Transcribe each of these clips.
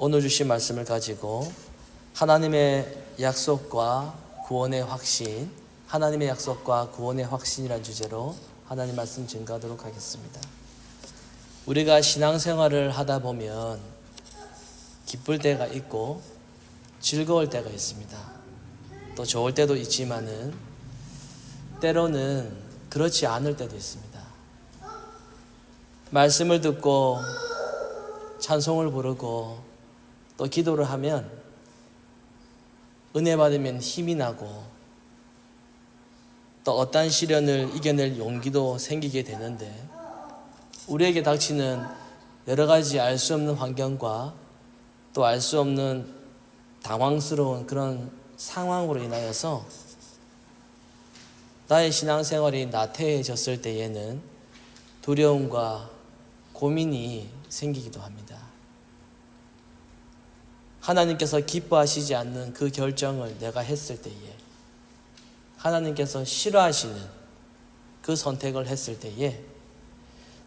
오늘 주신 말씀을 가지고 하나님의 약속과 구원의 확신, 하나님의 약속과 구원의 확신이라는 주제로 하나님 말씀 증거하도록 하겠습니다. 우리가 신앙생활을 하다 보면 기쁠 때가 있고 즐거울 때가 있습니다. 또 좋을 때도 있지만은 때로는 그렇지 않을 때도 있습니다. 말씀을 듣고 찬송을 부르고 또 기도를 하면 은혜 받으면 힘이 나고 또 어떠한 시련을 이겨낼 용기도 생기게 되는데, 우리에게 닥치는 여러 가지 알 수 없는 환경과 또 알 수 없는 당황스러운 그런 상황으로 인하여서 나의 신앙생활이 나태해졌을 때에는 두려움과 고민이 생기기도 합니다. 하나님께서 기뻐하시지 않는 그 결정을 내가 했을 때에, 하나님께서 싫어하시는 그 선택을 했을 때에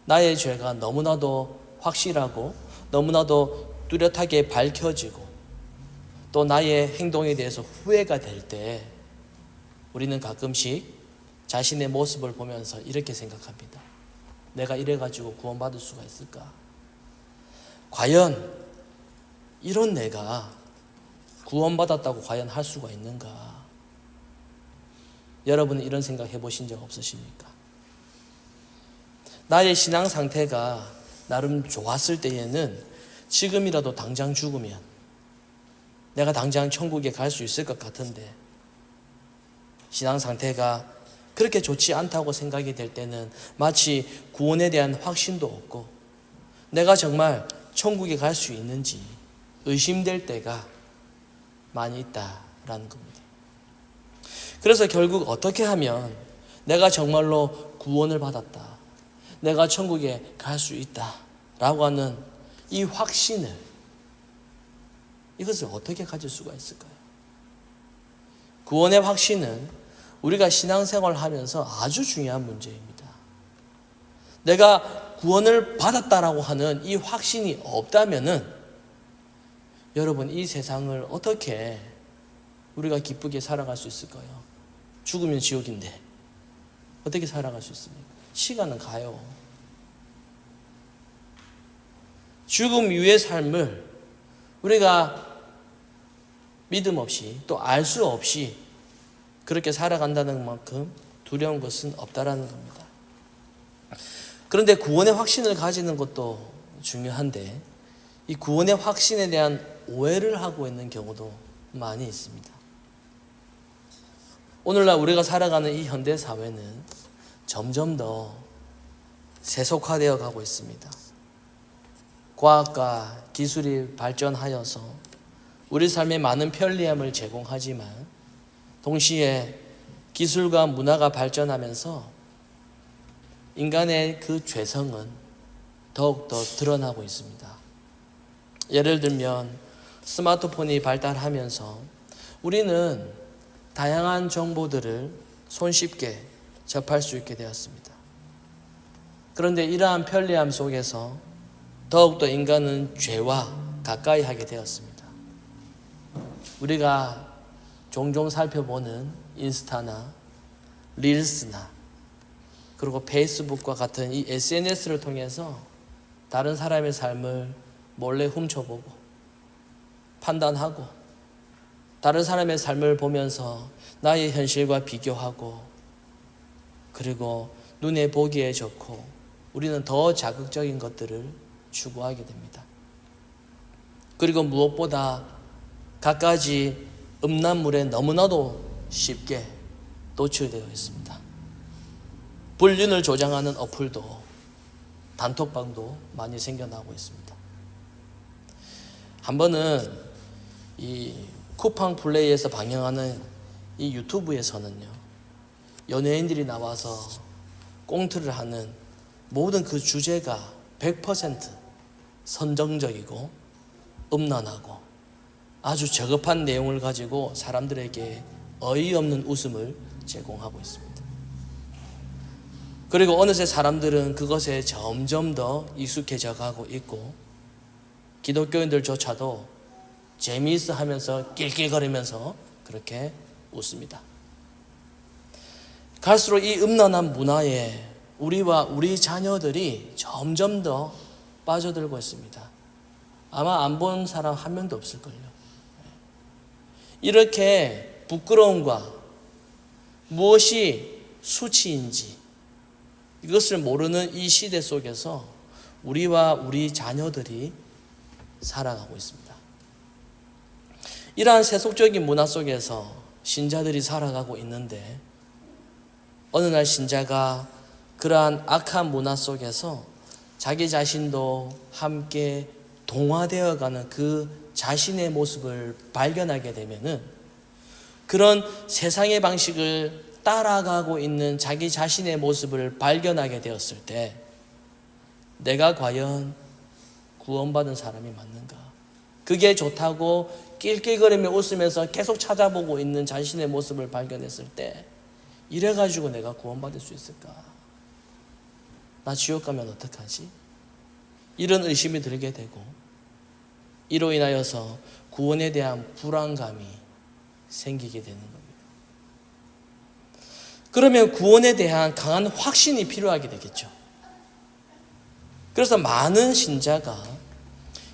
나의 죄가 너무나도 확실하고 너무나도 뚜렷하게 밝혀지고 또 나의 행동에 대해서 후회가 될 때 우리는 가끔씩 자신의 모습을 보면서 이렇게 생각합니다. 내가 이래가지고 구원받을 수가 있을까? 과연 이런 내가 구원받았다고 과연 할 수가 있는가? 여러분은 이런 생각 해보신 적 없으십니까? 나의 신앙 상태가 나름 좋았을 때에는 지금이라도 당장 죽으면 내가 당장 천국에 갈 수 있을 것 같은데, 신앙 상태가 그렇게 좋지 않다고 생각이 될 때는 마치 구원에 대한 확신도 없고 내가 정말 천국에 갈 수 있는지 의심될 때가 많이 있다라는 겁니다. 그래서 결국 어떻게 하면 내가 정말로 구원을 받았다, 내가 천국에 갈 수 있다라고 하는 이 확신을, 이것을 어떻게 가질 수가 있을까요? 구원의 확신은 우리가 신앙생활을 하면서 아주 중요한 문제입니다. 내가 구원을 받았다라고 하는 이 확신이 없다면은 여러분, 이 세상을 어떻게 우리가 기쁘게 살아갈 수 있을까요? 죽으면 지옥인데 어떻게 살아갈 수 있습니까? 시간은 가요. 죽음 이후의 삶을 우리가 믿음 없이 또 알 수 없이 그렇게 살아간다는 만큼 두려운 것은 없다라는 겁니다. 그런데 구원의 확신을 가지는 것도 중요한데, 이 구원의 확신에 대한 오해를 하고 있는 경우도 많이 있습니다. 오늘날 우리가 살아가는 이 현대 사회는 점점 더 세속화되어 가고 있습니다. 과학과 기술이 발전하여서 우리 삶에 많은 편리함을 제공하지만 동시에 기술과 문화가 발전하면서 인간의 그 죄성은 더욱더 드러나고 있습니다. 예를 들면 스마트폰이 발달하면서 우리는 다양한 정보들을 손쉽게 접할 수 있게 되었습니다. 그런데 이러한 편리함 속에서 더욱더 인간은 죄와 가까이 하게 되었습니다. 우리가 종종 살펴보는 인스타나 릴스나 그리고 페이스북과 같은 이 SNS를 통해서 다른 사람의 삶을 몰래 훔쳐보고 판단하고 다른 사람의 삶을 보면서 나의 현실과 비교하고, 그리고 눈에 보기에 좋고 우리는 더 자극적인 것들을 추구하게 됩니다. 그리고 무엇보다 갖가지 음란물에 너무나도 쉽게 노출되어 있습니다. 불륜을 조장하는 어플도 단톡방도 많이 생겨나고 있습니다. 한 번은 이 쿠팡 플레이에서 방영하는 이 유튜브에서는요, 연예인들이 나와서 꽁트를 하는 모든 그 주제가 100% 선정적이고 음란하고 아주 저급한 내용을 가지고 사람들에게 어이없는 웃음을 제공하고 있습니다. 그리고 어느새 사람들은 그것에 점점 더 익숙해져 가고 있고, 기독교인들조차도 재미있어 하면서 낄낄거리면서 그렇게 웃습니다. 갈수록 이 음란한 문화에 우리와 우리 자녀들이 점점 더 빠져들고 있습니다. 아마 안 본 사람 한 명도 없을걸요. 이렇게 부끄러움과 무엇이 수치인지 이것을 모르는 이 시대 속에서 우리와 우리 자녀들이 살아가고 있습니다. 이러한 세속적인 문화 속에서 신자들이 살아가고 있는데 어느 날 신자가 그러한 악한 문화 속에서 자기 자신도 함께 동화되어가는 그 자신의 모습을 발견하게 되면은 그런 세상의 방식을 따라가고 있는 자기 자신의 모습을 발견하게 되었을 때 내가 과연 구원받은 사람이 맞는가? 그게 좋다고 낄낄거리며 웃으면서 계속 찾아보고 있는 자신의 모습을 발견했을 때 이래가지고 내가 구원받을 수 있을까? 나 지옥 가면 어떡하지? 이런 의심이 들게 되고 이로 인하여서 구원에 대한 불안감이 생기게 되는 겁니다. 그러면 구원에 대한 강한 확신이 필요하게 되겠죠. 그래서 많은 신자가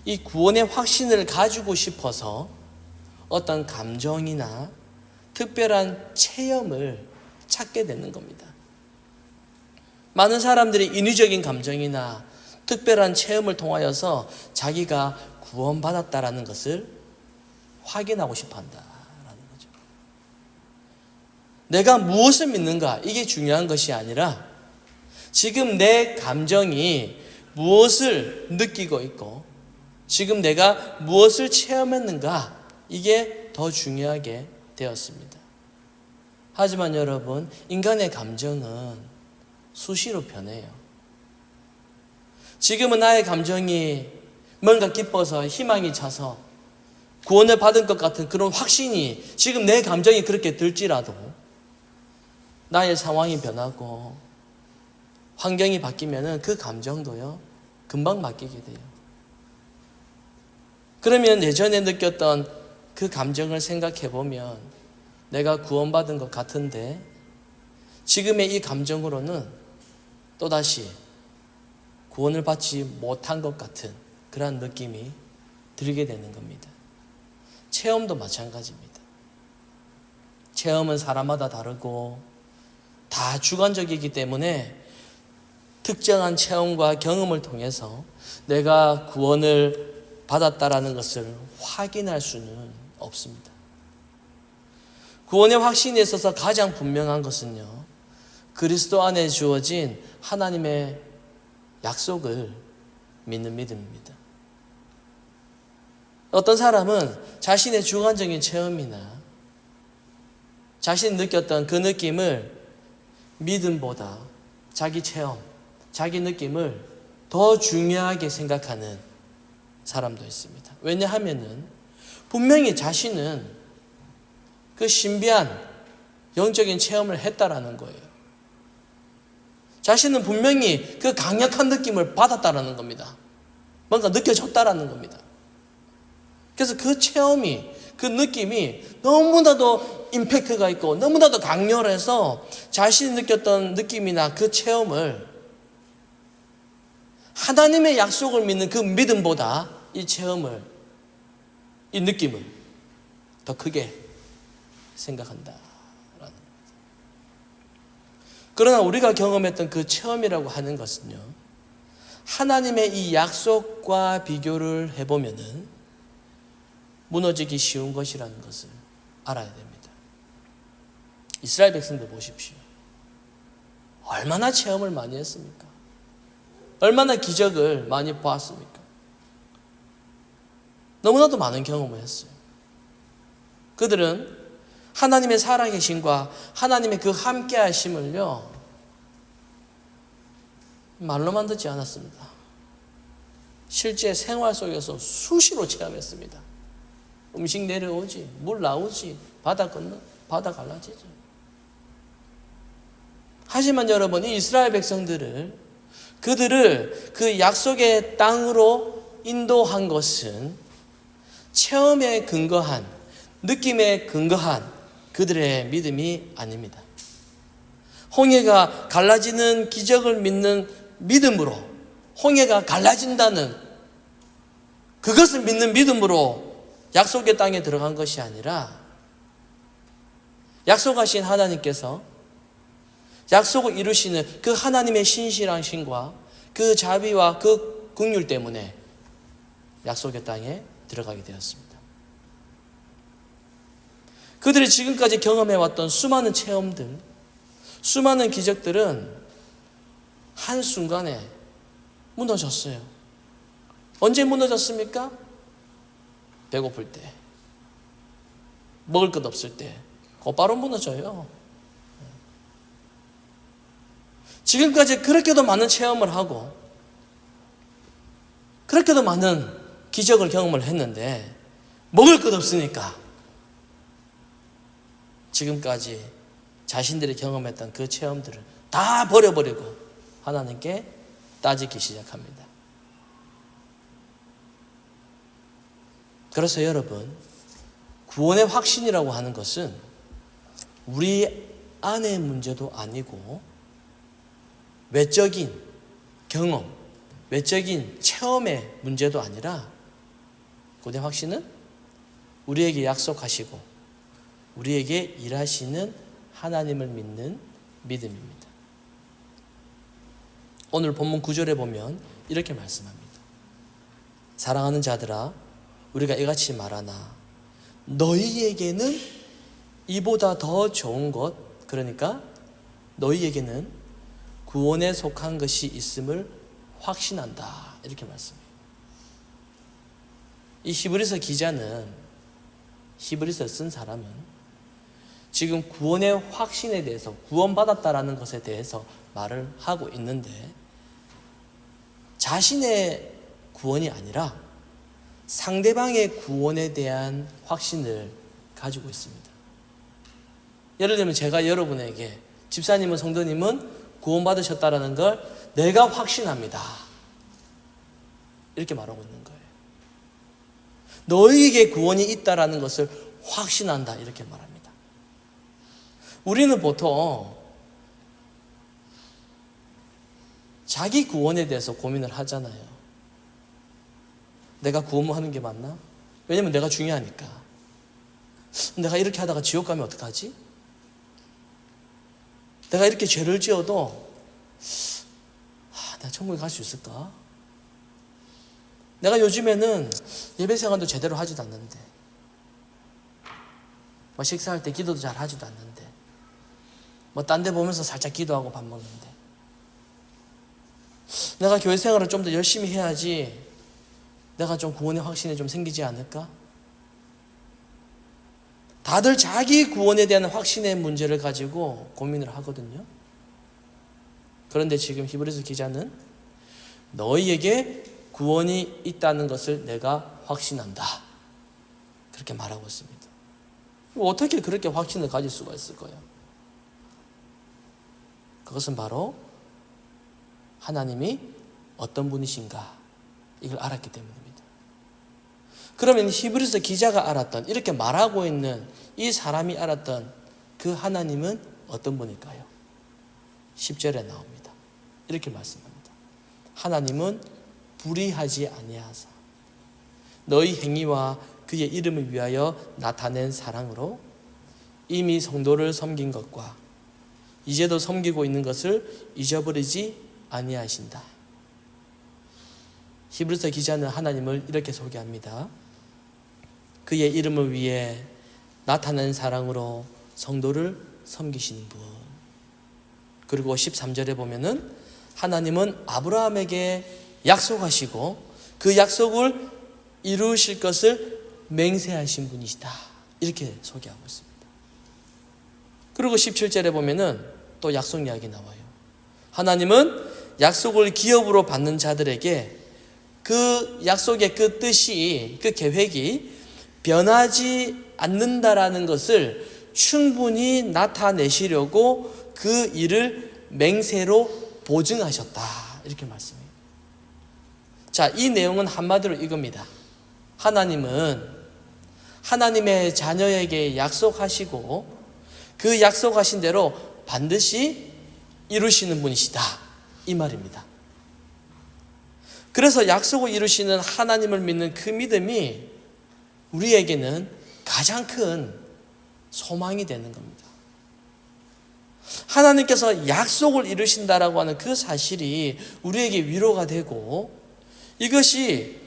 이 구원의 확신을 가지고 싶어서 어떤 감정이나 특별한 체험을 찾게 되는 겁니다. 많은 사람들이 인위적인 감정이나 특별한 체험을 통하여서 자기가 구원받았다라는 것을 확인하고 싶어 한다라는 거죠. 내가 무엇을 믿는가 이게 중요한 것이 아니라 지금 내 감정이 무엇을 느끼고 있고 지금 내가 무엇을 체험했는가 이게 더 중요하게 되었습니다. 하지만 여러분, 인간의 감정은 수시로 변해요. 지금은 나의 감정이 뭔가 기뻐서 희망이 차서 구원을 받은 것 같은 그런 확신이 지금 내 감정이 그렇게 들지라도 나의 상황이 변하고 환경이 바뀌면은 그 감정도요 금방 바뀌게 돼요. 그러면 예전에 느꼈던 그 감정을 생각해 보면 내가 구원받은 것 같은데 지금의 이 감정으로는 또다시 구원을 받지 못한 것 같은 그런 느낌이 들게 되는 겁니다. 체험도 마찬가지입니다. 체험은 사람마다 다르고 다 주관적이기 때문에 특정한 체험과 경험을 통해서 내가 구원을 받았다라는 것을 확인할 수는 없습니다. 구원의 확신에 있어서 가장 분명한 것은요, 그리스도 안에 주어진 하나님의 약속을 믿는 믿음입니다. 어떤 사람은 자신의 주관적인 체험이나 자신이 느꼈던 그 느낌을 믿음보다 자기 체험, 자기 느낌을 더 중요하게 생각하는 사람도 있습니다. 왜냐하면은 분명히 자신은 그 신비한 영적인 체험을 했다라는 거예요. 자신은 분명히 그 강력한 느낌을 받았다라는 겁니다. 뭔가 느껴졌다라는 겁니다. 그래서 그 체험이, 그 느낌이 너무나도 임팩트가 있고 너무나도 강렬해서 자신이 느꼈던 느낌이나 그 체험을 하나님의 약속을 믿는 그 믿음보다 이 체험을, 이 느낌을 더 크게 생각한다. 그러나 우리가 경험했던 그 체험이라고 하는 것은요, 하나님의 이 약속과 비교를 해보면은 무너지기 쉬운 것이라는 것을 알아야 됩니다. 이스라엘 백성들 보십시오. 얼마나 체험을 많이 했습니까? 얼마나 기적을 많이 보았습니까? 너무나도 많은 경험을 했어요. 그들은 하나님의 살아계심과 하나님의 그 함께 하심을요 말로만 듣지 않았습니다. 실제 생활 속에서 수시로 체험했습니다. 음식 내려오지, 물 나오지, 바다 갈라지죠. 하지만 여러분, 이 이스라엘 백성들을, 그들을 그 약속의 땅으로 인도한 것은 체험에 근거한, 느낌에 근거한 그들의 믿음이 아닙니다. 홍해가 갈라지는 기적을 믿는 믿음으로, 홍해가 갈라진다는 그것을 믿는 믿음으로 약속의 땅에 들어간 것이 아니라, 약속하신 하나님께서 약속을 이루시는 그 하나님의 신실하심과 그 자비와 그 긍휼 때문에 약속의 땅에 들어가게 되었습니다. 그들이 지금까지 경험해왔던 수많은 체험들, 수많은 기적들은 한순간에 무너졌어요. 언제 무너졌습니까? 배고플 때, 먹을 것 없을 때 곧바로 무너져요. 지금까지 그렇게도 많은 체험을 하고 그렇게도 많은 기적을 경험을 했는데 먹을 것 없으니까 지금까지 자신들이 경험했던 그 체험들을 다 버려버리고 하나님께 따지기 시작합니다. 그래서 여러분, 구원의 확신이라고 하는 것은 우리 안의 문제도 아니고 외적인 경험, 외적인 체험의 문제도 아니라, 구원의 확신은 우리에게 약속하시고 우리에게 일하시는 하나님을 믿는 믿음입니다. 오늘 본문 9절에 보면 이렇게 말씀합니다. 사랑하는 자들아, 우리가 이같이 말하나 너희에게는 이보다 더 좋은 것, 그러니까 너희에게는 구원에 속한 것이 있음을 확신한다, 이렇게 말씀해요. 이 히브리서 기자는, 히브리서 쓴 사람은 지금 구원의 확신에 대해서, 구원받았다라는 것에 대해서 말을 하고 있는데 자신의 구원이 아니라 상대방의 구원에 대한 확신을 가지고 있습니다. 예를 들면 제가 여러분에게, 집사님은, 성도님은 구원받으셨다라는 걸 내가 확신합니다, 이렇게 말하고 있는 거예요. 너희에게 구원이 있다라는 것을 확신한다, 이렇게 말합니다. 우리는 보통 자기 구원에 대해서 고민을 하잖아요. 내가 구원하는 게 맞나? 왜냐면 내가 중요하니까. 내가 이렇게 하다가 지옥 가면 어떡하지? 내가 이렇게 죄를 지어도 내가 천국에 갈 수 있을까? 내가 요즘에는 예배 생활도 제대로 하지도 않는데, 식사할 때 기도도 잘 하지도 않는데, 딴 데 보면서 살짝 기도하고 밥 먹는데, 내가 교회 생활을 좀 더 열심히 해야지 내가 좀 구원의 확신이 좀 생기지 않을까? 다들 자기 구원에 대한 확신의 문제를 가지고 고민을 하거든요. 그런데 지금 히브리서 기자는 너희에게 구원이 있다는 것을 내가 확신한다, 그렇게 말하고 있습니다. 어떻게 그렇게 확신을 가질 수가 있을까요? 그것은 바로 하나님이 어떤 분이신가, 이걸 알았기 때문입니다. 그러면 히브리서 기자가 알았던, 이렇게 말하고 있는 이 사람이 알았던 그 하나님은 어떤 분일까요? 10절에 나옵니다. 이렇게 말씀합니다. 하나님은 불의하지 아니하사 너희 행위와 그의 이름을 위하여 나타낸 사랑으로 이미 성도를 섬긴 것과 이제도 섬기고 있는 것을 잊어버리지 아니하신다. 히브리서 기자는 하나님을 이렇게 소개합니다. 그의 이름을 위해 나타난 사랑으로 성도를 섬기시는 분. 그리고 13절에 보면은 하나님은 아브라함에게 약속하시고 그 약속을 이루실 것을 맹세하신 분이시다, 이렇게 소개하고 있습니다. 그리고 17절에 보면은 또 약속 이야기 나와요. 하나님은 약속을 기업으로 받는 자들에게 그 약속의 그 뜻이, 그 계획이 변하지 않는다라는 것을 충분히 나타내시려고 그 일을 맹세로 보증하셨다, 이렇게 말씀해요. 자, 이 내용은 한마디로 이겁니다. 하나님은 하나님의 자녀에게 약속하시고 그 약속하신 대로 반드시 이루시는 분이시다, 이 말입니다. 그래서 약속을 이루시는 하나님을 믿는 그 믿음이 우리에게는 가장 큰 소망이 되는 겁니다. 하나님께서 약속을 이루신다라고 하는 그 사실이 우리에게 위로가 되고, 이것이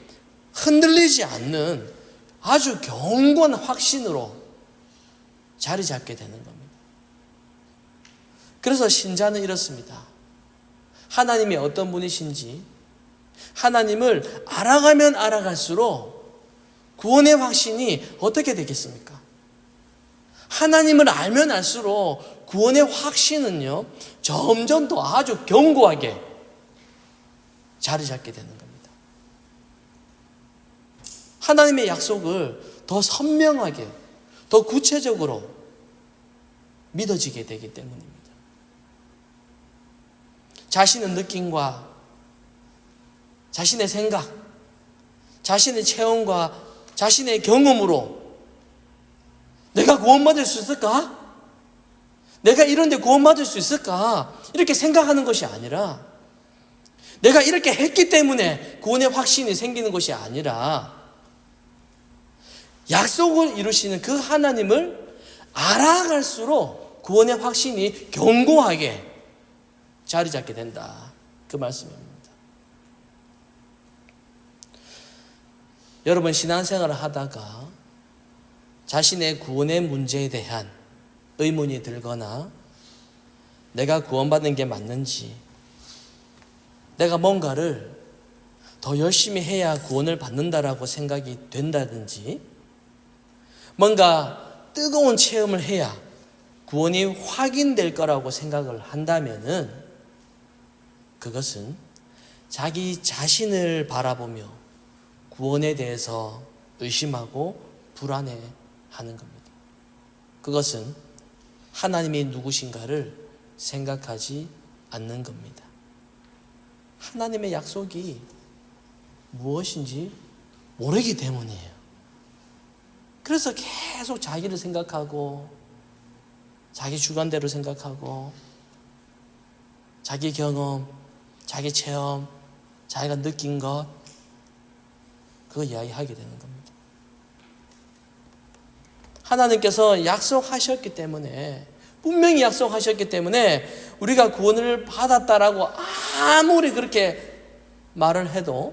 흔들리지 않는 아주 견고한 확신으로 자리 잡게 되는 겁니다. 그래서 신자는 이렇습니다. 하나님이 어떤 분이신지 하나님을 알아가면 알아갈수록 구원의 확신이 어떻게 되겠습니까? 하나님을 알면 알수록 구원의 확신은요, 점점 더 아주 견고하게 자리 잡게 되는 겁니다. 하나님의 약속을 더 선명하게, 더 구체적으로 믿어지게 되기 때문입니다. 자신의 느낌과 자신의 생각, 자신의 체험과 자신의 경험으로 내가 구원받을 수 있을까? 내가 이런 데 구원받을 수 있을까? 이렇게 생각하는 것이 아니라, 내가 이렇게 했기 때문에 구원의 확신이 생기는 것이 아니라, 약속을 이루시는 그 하나님을 알아갈수록 구원의 확신이 견고하게 자리 잡게 된다, 그 말씀입니다. 여러분, 신앙생활을 하다가 자신의 구원의 문제에 대한 의문이 들거나 내가 구원받는 게 맞는지, 내가 뭔가를 더 열심히 해야 구원을 받는다라고 생각이 된다든지, 뭔가 뜨거운 체험을 해야 구원이 확인될 거라고 생각을 한다면은 그것은 자기 자신을 바라보며 구원에 대해서 의심하고 불안해하는 겁니다. 그것은 하나님이 누구신가를 생각하지 않는 겁니다. 하나님의 약속이 무엇인지 모르기 때문이에요. 그래서 계속 자기를 생각하고, 자기 주관대로 생각하고, 자기 경험, 자기 체험, 자기가 느낀 것, 그거 이야기하게 되는 겁니다. 하나님께서 약속하셨기 때문에, 분명히 약속하셨기 때문에 우리가 구원을 받았다라고 아무리 그렇게 말을 해도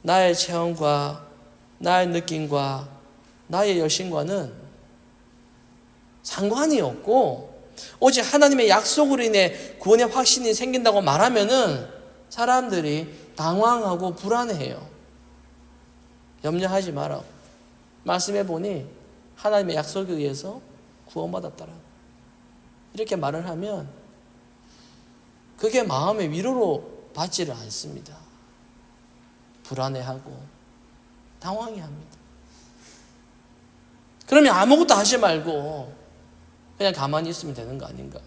나의 체험과 나의 느낌과 나의 열심과는 상관이 없고, 오직 하나님의 약속으로 인해 구원의 확신이 생긴다고 말하면은 사람들이 당황하고 불안해해요. 염려하지 마라. 말씀해 보니 하나님의 약속에 의해서 구원받았다라고 이렇게 말을 하면 그게 마음의 위로로 받지를 않습니다. 불안해하고 당황해합니다. 그러면 아무것도 하지 말고 그냥 가만히 있으면 되는 거 아닌가?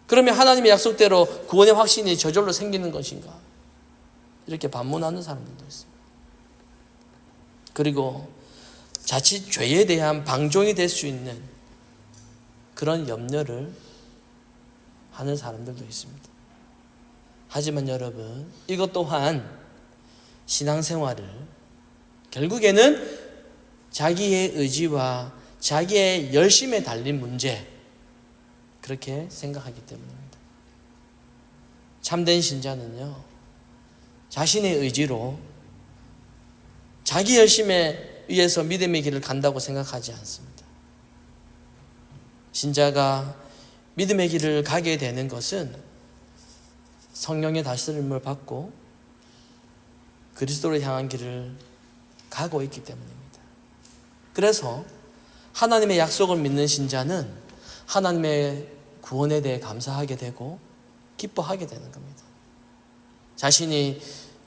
그러면 하나님의 약속대로 구원의 확신이 저절로 생기는 것인가? 이렇게 반문하는 사람들도 있습니다. 그리고 자칫 죄에 대한 방종이 될 수 있는 그런 염려를 하는 사람들도 있습니다. 하지만 여러분, 이것 또한 신앙생활을 결국에는 자기의 의지와 자기의 열심에 달린 문제, 그렇게 생각하기 때문입니다. 참된 신자는요, 자신의 의지로 자기 열심에 의해서 믿음의 길을 간다고 생각하지 않습니다. 신자가 믿음의 길을 가게 되는 것은 성령의 다스림을 받고 그리스도를 향한 길을 가고 있기 때문입니다. 그래서 하나님의 약속을 믿는 신자는 하나님의 구원에 대해 감사하게 되고 기뻐하게 되는 겁니다. 자신이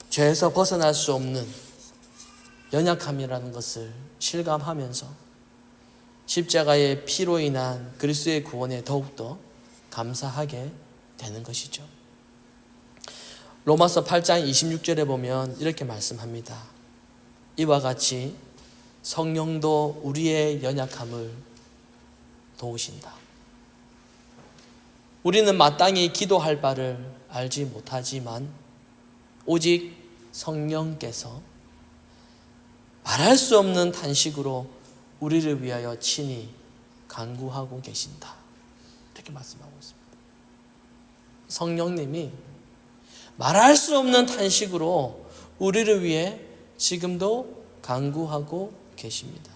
죄에서 벗어날 수 없는 연약함이라는 것을 실감하면서 십자가의 피로 인한 그리스도의 구원에 더욱더 감사하게 되는 것이죠. 로마서 8장 26절에 보면 이렇게 말씀합니다. 이와 같이 성령도 우리의 연약함을 도우신다. 우리는 마땅히 기도할 바를 알지 못하지만 오직 성령께서 말할 수 없는 탄식으로 우리를 위하여 친히 간구하고 계신다. 이렇게 말씀하고 있습니다. 성령님이 말할 수 없는 탄식으로 우리를 위해 지금도 간구하고 계십니다.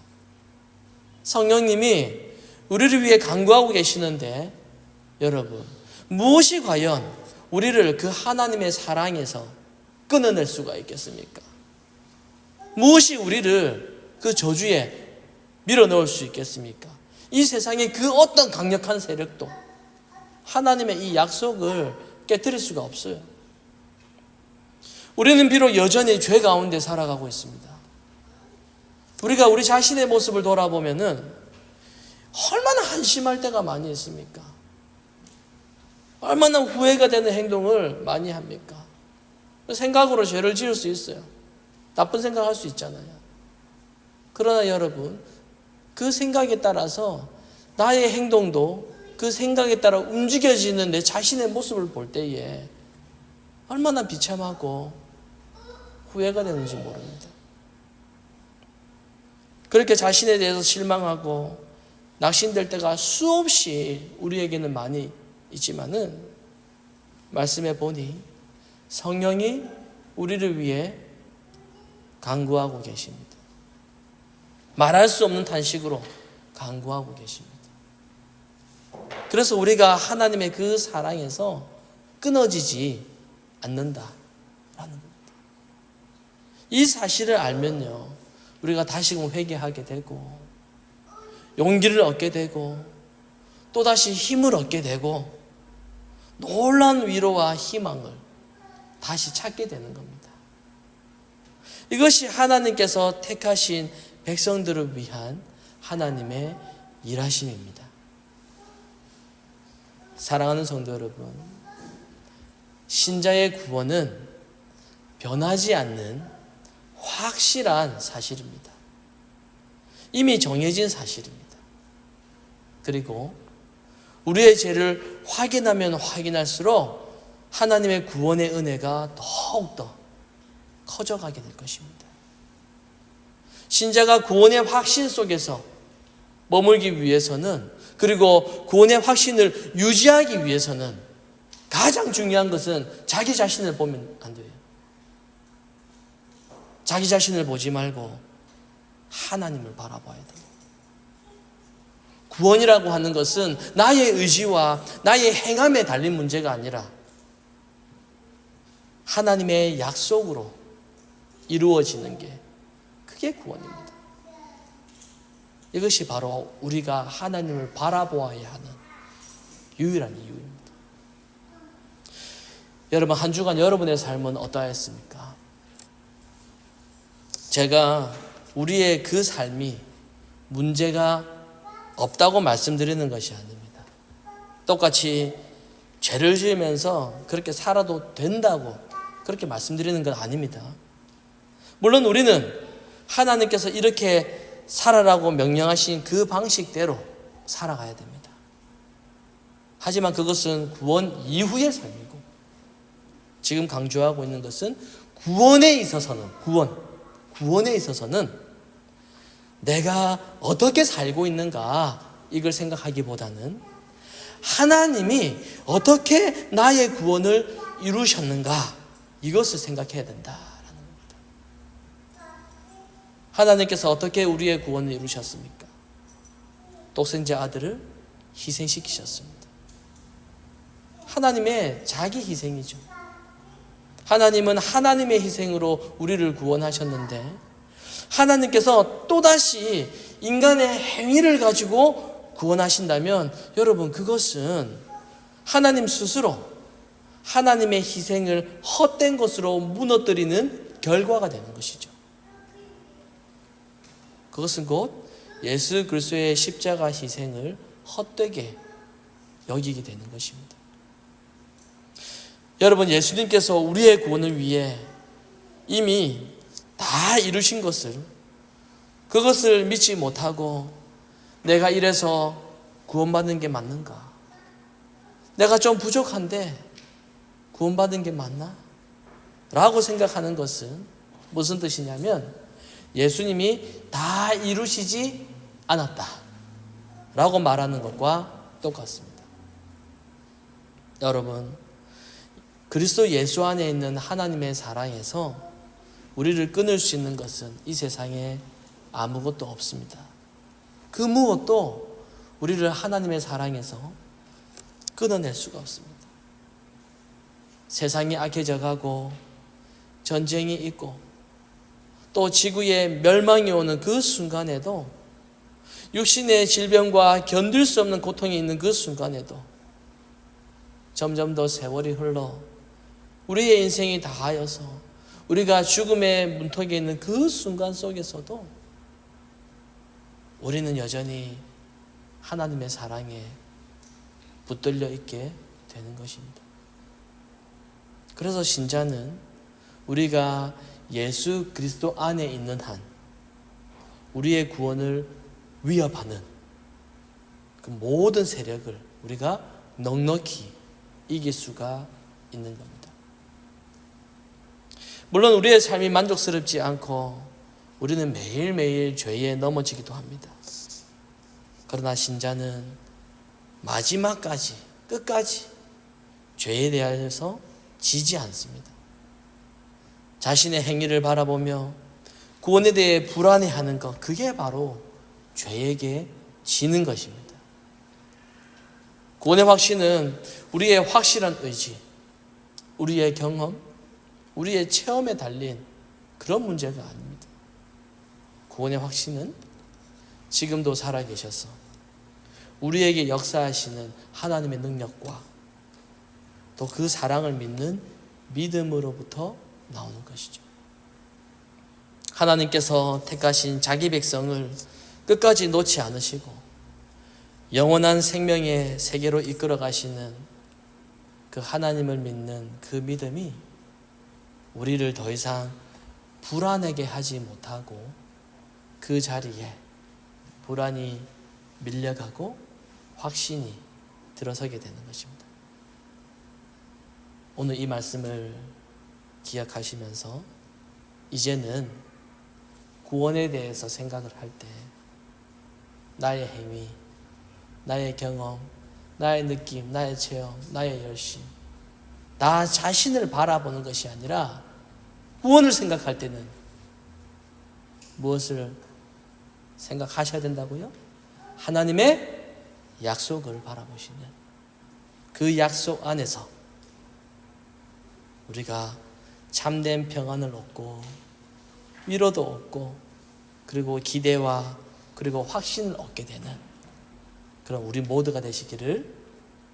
성령님이 우리를 위해 간구하고 계시는데 여러분, 무엇이 과연 우리를 그 하나님의 사랑에서 끊어낼 수가 있겠습니까? 무엇이 우리를 그 저주에 밀어넣을 수 있겠습니까? 이 세상의 그 어떤 강력한 세력도 하나님의 이 약속을 깨뜨릴 수가 없어요. 우리는 비록 여전히 죄 가운데 살아가고 있습니다. 우리가 우리 자신의 모습을 돌아보면은 얼마나 한심할 때가 많이 있습니까? 얼마나 후회가 되는 행동을 많이 합니까? 생각으로 죄를 지을 수 있어요. 나쁜 생각할 수 있잖아요. 그러나 여러분, 그 생각에 따라서 나의 행동도 그 생각에 따라 움직여지는 내 자신의 모습을 볼 때에 얼마나 비참하고 후회가 되는지 모릅니다. 그렇게 자신에 대해서 실망하고 낙심될 때가 수없이 우리에게는 많이 있지만은 말씀해 보니 성령이 우리를 위해 간구하고 계십니다. 말할 수 없는 탄식으로 간구하고 계십니다. 그래서 우리가 하나님의 그 사랑에서 끊어지지 않는다라는 겁니다. 이 사실을 알면요, 우리가 다시금 회개하게 되고 용기를 얻게 되고 또다시 힘을 얻게 되고 놀라운 위로와 희망을 다시 찾게 되는 겁니다. 이것이 하나님께서 택하신 백성들을 위한 하나님의 일하심입니다. 사랑하는 성도 여러분, 신자의 구원은 변하지 않는 확실한 사실입니다. 이미 정해진 사실입니다. 그리고 우리의 죄를 확인하면 확인할수록 하나님의 구원의 은혜가 더욱더 커져가게 될 것입니다. 신자가 구원의 확신 속에서 머물기 위해서는, 그리고 구원의 확신을 유지하기 위해서는 가장 중요한 것은 자기 자신을 보면 안 돼요. 자기 자신을 보지 말고 하나님을 바라봐야 돼요. 구원이라고 하는 것은 나의 의지와 나의 행함에 달린 문제가 아니라 하나님의 약속으로 이루어지는 게, 그게 구원입니다. 이것이 바로 우리가 하나님을 바라보아야 하는 유일한 이유입니다. 여러분, 한 주간 여러분의 삶은 어떠했습니까? 제가 우리의 그 삶이 문제가 없다고 말씀드리는 것이 아닙니다. 똑같이 죄를 지으면서 그렇게 살아도 된다고 그렇게 말씀드리는 건 아닙니다. 물론 우리는 하나님께서 이렇게 살아라고 명령하신 그 방식대로 살아가야 됩니다. 하지만 그것은 구원 이후의 삶이고, 지금 강조하고 있는 것은 구원에 있어서는 내가 어떻게 살고 있는가, 이걸 생각하기보다는 하나님이 어떻게 나의 구원을 이루셨는가, 이것을 생각해야 된다라는 겁니다. 하나님께서 어떻게 우리의 구원을 이루셨습니까? 독생자 아들을 희생시키셨습니다. 하나님의 자기 희생이죠. 하나님은 하나님의 희생으로 우리를 구원하셨는데, 하나님께서 또다시 인간의 행위를 가지고 구원하신다면 여러분, 그것은 하나님 스스로 하나님의 희생을 헛된 것으로 무너뜨리는 결과가 되는 것이죠. 그것은 곧 예수 그리스도의 십자가 희생을 헛되게 여기게 되는 것입니다. 여러분, 예수님께서 우리의 구원을 위해 이미 다 이루신 것을, 그것을 믿지 못하고 내가 이래서 구원받는 게 맞는가? 내가 좀 부족한데 구원받은 게 맞나? 라고 생각하는 것은 무슨 뜻이냐면 예수님이 다 이루시지 않았다 라고 말하는 것과 똑같습니다. 여러분, 그리스도 예수 안에 있는 하나님의 사랑에서 우리를 끊을 수 있는 것은 이 세상에 아무것도 없습니다. 그 무엇도 우리를 하나님의 사랑에서 끊어낼 수가 없습니다. 세상이 악해져 가고 전쟁이 있고 또 지구에 멸망이 오는 그 순간에도, 육신의 질병과 견딜 수 없는 고통이 있는 그 순간에도 점점 더 세월이 흘러 우리의 인생이 다하여서 우리가 죽음의 문턱에 있는 그 순간 속에서도 우리는 여전히 하나님의 사랑에 붙들려 있게 되는 것입니다. 그래서 신자는 우리가 예수 그리스도 안에 있는 한 우리의 구원을 위협하는 그 모든 세력을 우리가 넉넉히 이길 수가 있는 겁니다. 물론 우리의 삶이 만족스럽지 않고 우리는 매일매일 죄에 넘어지기도 합니다. 그러나 신자는 마지막까지, 끝까지 죄에 대해서 지지 않습니다. 자신의 행위를 바라보며 구원에 대해 불안해하는 것, 그게 바로 죄에게 지는 것입니다. 구원의 확신은 우리의 확실한 의지, 우리의 경험, 우리의 체험에 달린 그런 문제가 아닙니다. 구원의 확신은 지금도 살아계셔서 우리에게 역사하시는 하나님의 능력과 또 그 사랑을 믿는 믿음으로부터 나오는 것이죠. 하나님께서 택하신 자기 백성을 끝까지 놓지 않으시고 영원한 생명의 세계로 이끌어 가시는 그 하나님을 믿는 그 믿음이 우리를 더 이상 불안하게 하지 못하고 그 자리에 불안이 밀려가고 확신이 들어서게 되는 것입니다. 오늘 이 말씀을 기억하시면서 이제는 구원에 대해서 생각을 할 때 나의 행위, 나의 경험, 나의 느낌, 나의 체험, 나의 열심, 나 자신을 바라보는 것이 아니라 구원을 생각할 때는 무엇을 생각하셔야 된다고요? 하나님의 약속을 바라보시는 그 약속 안에서 우리가 참된 평안을 얻고 위로도 얻고 그리고 기대와 그리고 확신을 얻게 되는 그런 우리 모두가 되시기를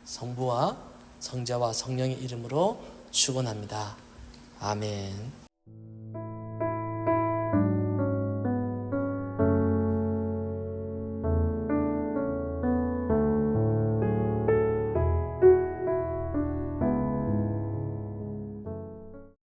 성부와 성자와 성령의 이름으로 축원합니다. 아멘.